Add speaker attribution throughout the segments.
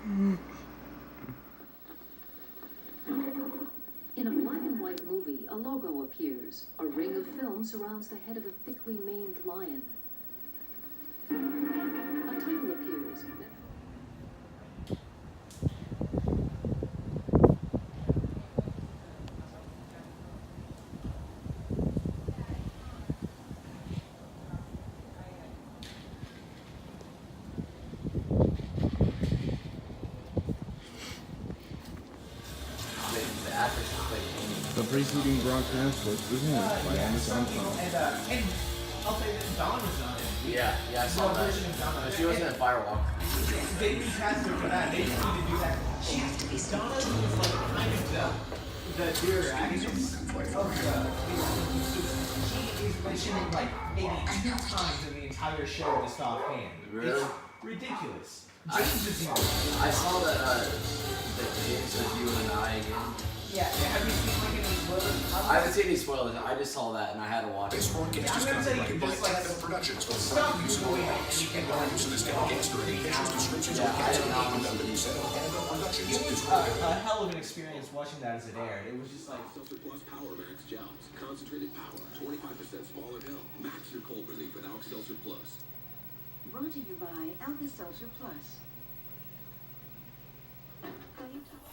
Speaker 1: In a black and white movie, a logo appears. A ring of film surrounds the head of a thickly maned lion. A title appears.
Speaker 2: The preceding broadcast was presented by Amazon Prime.
Speaker 3: And I'll say that Dawn was on it.
Speaker 4: Yeah, I saw that. She wasn't in Firewalk.
Speaker 3: They recast her for that. They just need to do that. She has to be. Donna was like kind of the dear actress of the. She is mentioning like maybe 2 times in the entire show just offhand.
Speaker 4: Really?
Speaker 3: It's ridiculous. James is even.
Speaker 4: I saw that James with you and I again.
Speaker 3: Yeah, have you seen like any spoilers?
Speaker 4: I haven't seen any spoilers. I just saw that and I had to watch it.
Speaker 3: I'm gonna say you can just like stop Googling it and you can go into this
Speaker 4: Yeah, I did not want to see it.
Speaker 3: It was a hell of an experience watching that as it aired. It was just like
Speaker 5: Alka-Seltzer Plus Power Max Gels. Concentrated power. 25% smaller pill. Max your cold relief with Alka-Seltzer Plus.
Speaker 6: Brought to you by Alka-Seltzer Plus. How do you talk?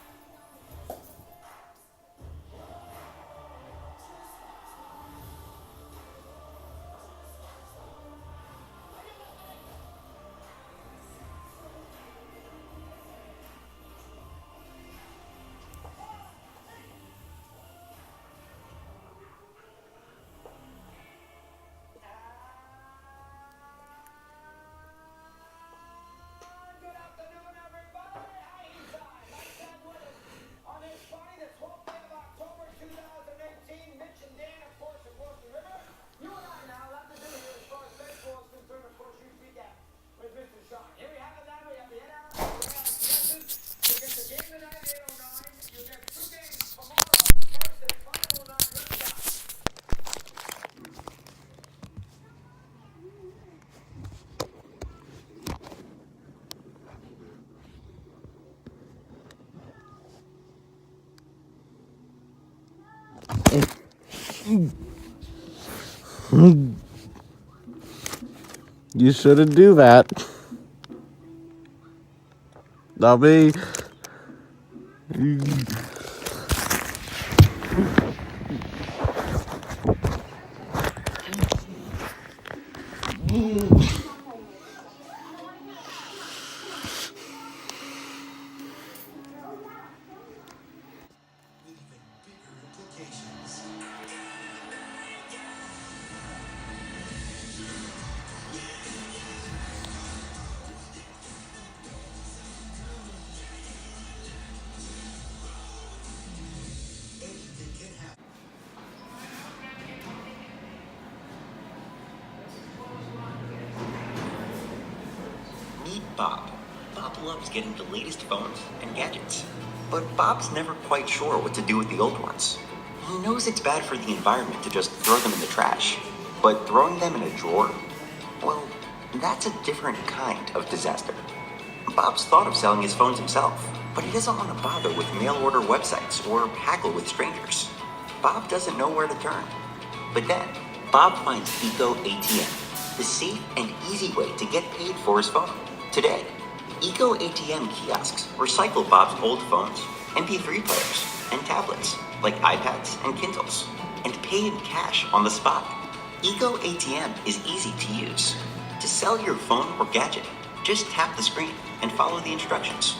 Speaker 2: You shouldn't do that. Not me.
Speaker 7: Meet Bob. Bob loves getting the latest phones and gadgets. But Bob's never quite sure what to do with the old ones. He knows it's bad for the environment to just throw them in the trash. But throwing them in a drawer? Well, that's a different kind of disaster. Bob's thought of selling his phones himself, but he doesn't want to bother with mail order websites or haggle with strangers. Bob doesn't know where to turn. But then, Bob finds Eco ATM, the safe and easy way to get paid for his phone. Today, Eco ATM kiosks recycle Bob's old phones, MP3 players, and tablets, like iPads and Kindles, and pay in cash on the spot. Eco ATM is easy to use. To sell your phone or gadget, just tap the screen and follow the instructions.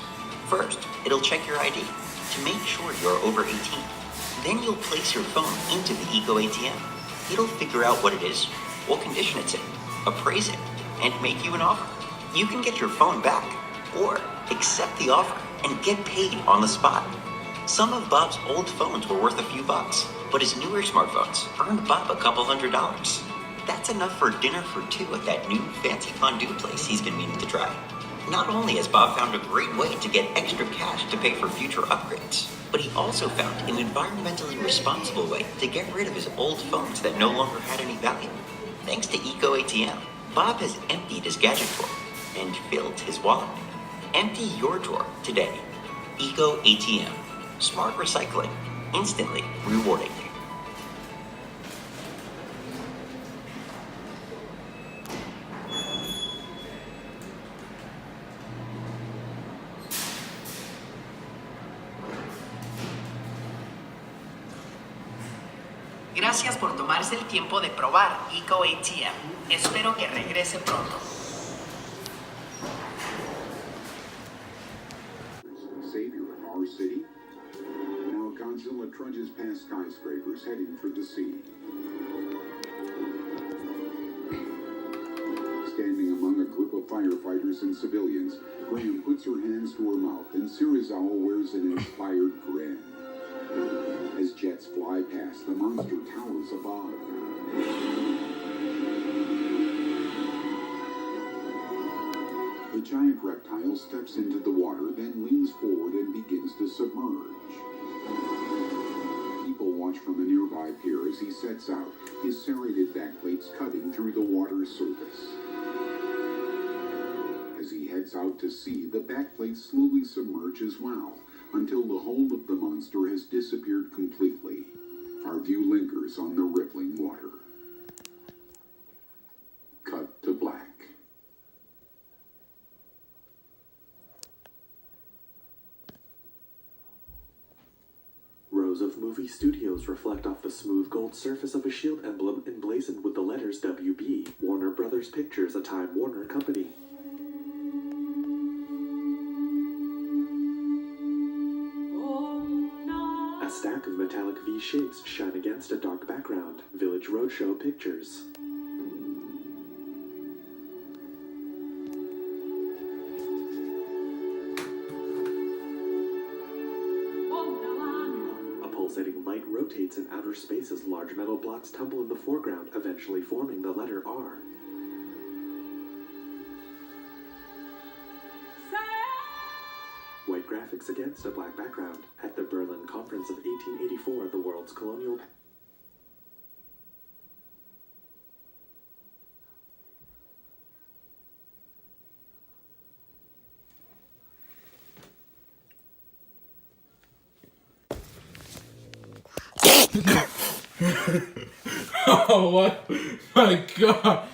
Speaker 7: First, it'll check your ID to make sure you're over 18. Then you'll place your phone into the Eco ATM. It'll figure out what it is, what condition it's in, appraise it, and make you an offer. You can get your phone back, or accept the offer and get paid on the spot. Some of Bob's old phones were worth a few bucks, but his newer smartphones earned Bob a couple $100. That's enough for dinner for two at that new fancy fondue place he's been meaning to try. Not only has Bob found a great way to get extra cash to pay for future upgrades, but he also found an environmentally responsible way to get rid of his old phones that no longer had any value. Thanks to Eco ATM, Bob has emptied his gadget drawer and filled his wallet. Empty your drawer today. Eco ATM. Smart recycling. Instantly rewarding.
Speaker 8: Gracias por tomarse el tiempo de probar Eco ATM. Espero que regrese pronto.
Speaker 9: Savior of our city. Now Godzilla trudges past skyscrapers heading for the sea. Standing among a group of firefighters and civilians, Graham puts her hands to her mouth and Serizawa wears an inspired grin. As jets fly past, the monster towers above. The giant reptile steps into the water, then leans forward and begins to submerge. People watch from a nearby pier as he sets out, his serrated backplates cutting through the water's surface. As he heads out to sea, the backplates slowly submerge as well, until the whole of the monster has disappeared completely. Our view lingers on the rippling water. Cut to black.
Speaker 10: Rows of movie studios reflect off the smooth gold surface of a shield emblem emblazoned with the letters WB. Warner Brothers Pictures, a Time Warner company. A stack of metallic V shapes shine against a dark background. Village Roadshow Pictures. A pulsating light rotates in outer space as large metal blocks tumble in the foreground, eventually forming the letter R. White graphics against a black background. At the Berlin Conference of 1884, the world's colonial...
Speaker 2: Oh, what? My God.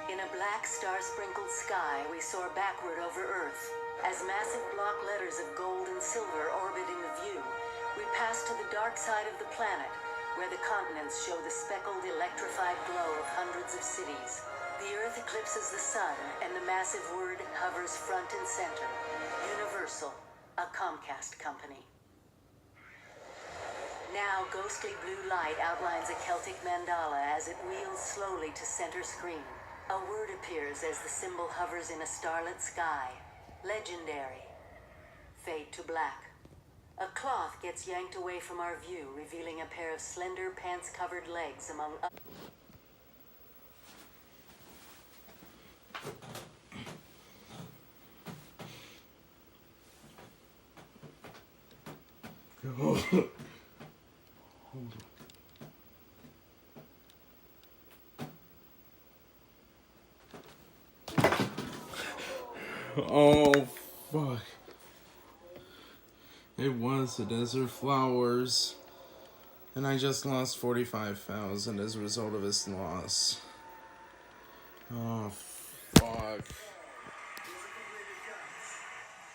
Speaker 11: In a black star-sprinkled sky, we soar backward over Earth. As massive block letters of gold and silver orbit in the view, we pass to the dark side of the planet, where the continents show the speckled, electrified glow of hundreds of cities. The Earth eclipses the sun, and the massive word hovers front and center. Universal, a Comcast company. Now, ghostly blue light outlines a Celtic mandala as it wheels slowly to center screen. A word appears as the symbol hovers in a starlit sky. Legendary. Fade to black. A cloth gets yanked away from our view, revealing a pair of slender, pants-covered legs among others.
Speaker 2: Hold on. Oh, fuck. It was the Desert Flowers. And I just lost 45,000 as a result of this loss. Oh, fuck.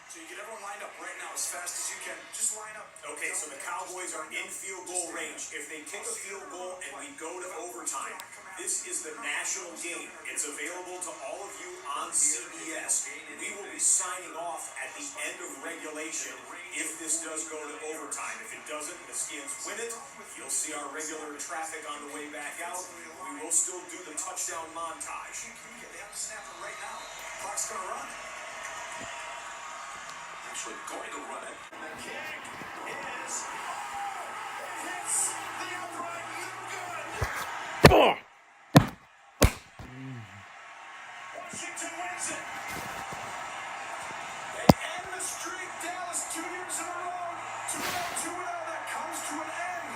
Speaker 12: So you get everyone lined up right now as fast as you can. Just line up. Okay, so the Cowboys are in field goal range. If they kick a field goal and we go to overtime, this is the national game. It's available to all of you on CBS. We will be signing off at the end of regulation if this does go to overtime. If it doesn't, the Skins win it. You'll see our regular traffic on the way back out. We will still do the touchdown montage. They have to snap it right now. Clock's going to run. Actually going to run it. The kick is... It hits the upright. No good. Washington wins it. They end the streak. Dallas 2 years in a row. 2-0, 2-0. That comes to an end.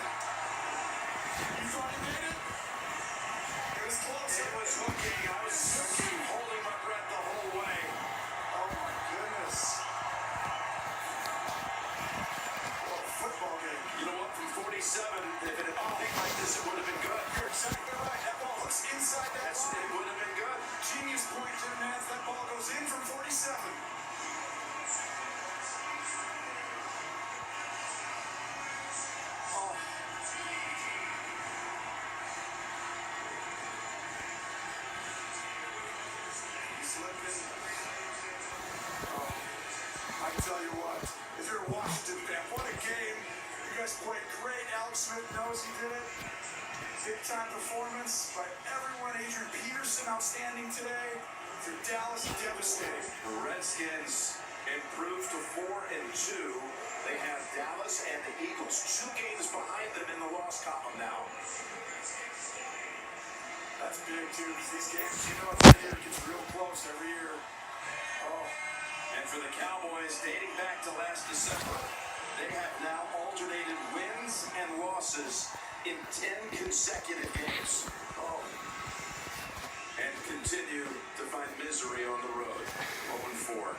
Speaker 12: You thought he made it? It was was looking. I was holding my breath the whole way. Oh my goodness. What a football game. You know what? From 47, if it had been like this, it would have been good. You're exactly right. That ball hooks inside that line. It would have been good. Genius point, Jim Nantz. That ball goes in from 47. I tell you what, if you're a Washington fan, what a game. You guys played great. Alex Smith knows he did it. Big time performance by everyone. Adrian Peterson, outstanding today. For Dallas, devastating.
Speaker 13: The Redskins improved to 4-2. They have Dallas and the Eagles 2 games behind them in the loss column now.
Speaker 12: That's big too, because these games, you know, every year gets real close every year.
Speaker 13: Oh. And for the Cowboys, dating back to last December, they have now alternated wins and losses in 10 consecutive games. Oh. And continue to find misery on the road. 0-4.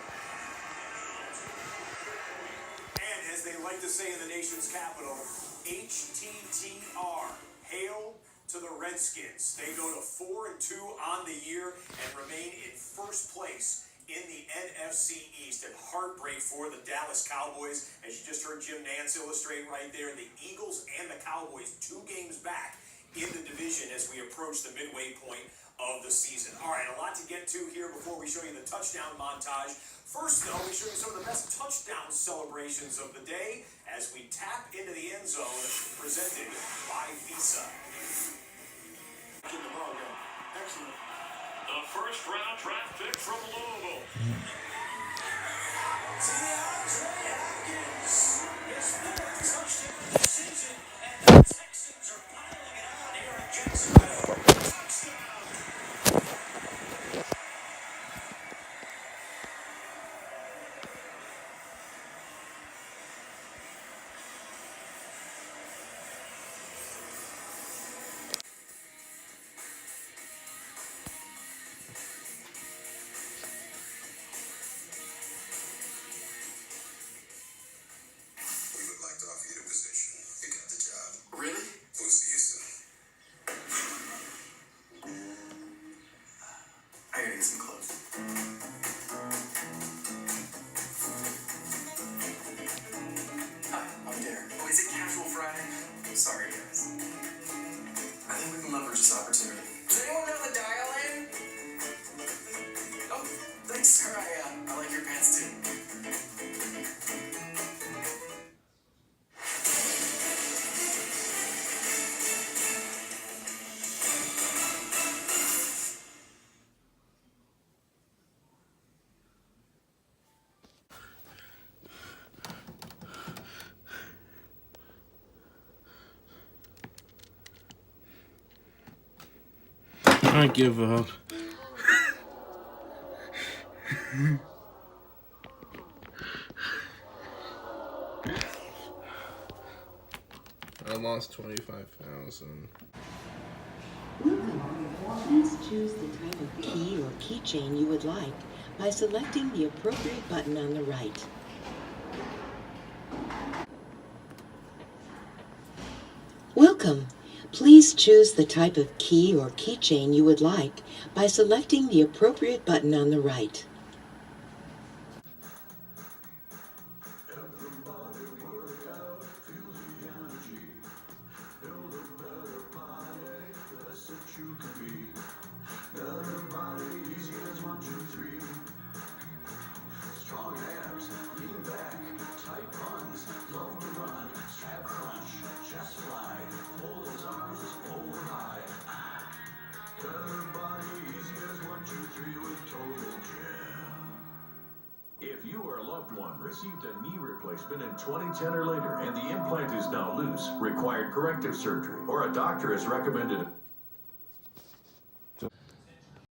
Speaker 12: And as they like to say in the nation's capital, HTTR. Hail to the Redskins. They go to 4-2 on the year and remain in first place in the NFC East. And heartbreak for the Dallas Cowboys, as you just heard Jim Nantz illustrate right there. The Eagles and the Cowboys 2 games back in the division as we approach the midway point of the season. All right, a lot to get to here before we show you the touchdown montage. First, though, we show you some of the best touchdown celebrations of the day as we tap into the end zone, presented by Visa.
Speaker 14: Excellent. The first round draft pick from Louisville.
Speaker 12: DeAndre Hopkins, his 4th touchdown of the season, and the Texans are piling it on here in Jacksonville. Touchdown.
Speaker 15: Sorry, guys. I think we can leverage this opportunity. Does anyone know the dial-in? Oh, thanks, sir. I like your pants, too.
Speaker 2: I give up. I lost 25,000.
Speaker 16: Please choose the type of key or keychain you would like by selecting the appropriate button on the right. Welcome. Please choose the type of key or keychain you would like by selecting the appropriate button on the right.
Speaker 17: If you or a loved one received a knee replacement in 2010 or later and the implant is now loose, required corrective surgery, or a doctor has recommended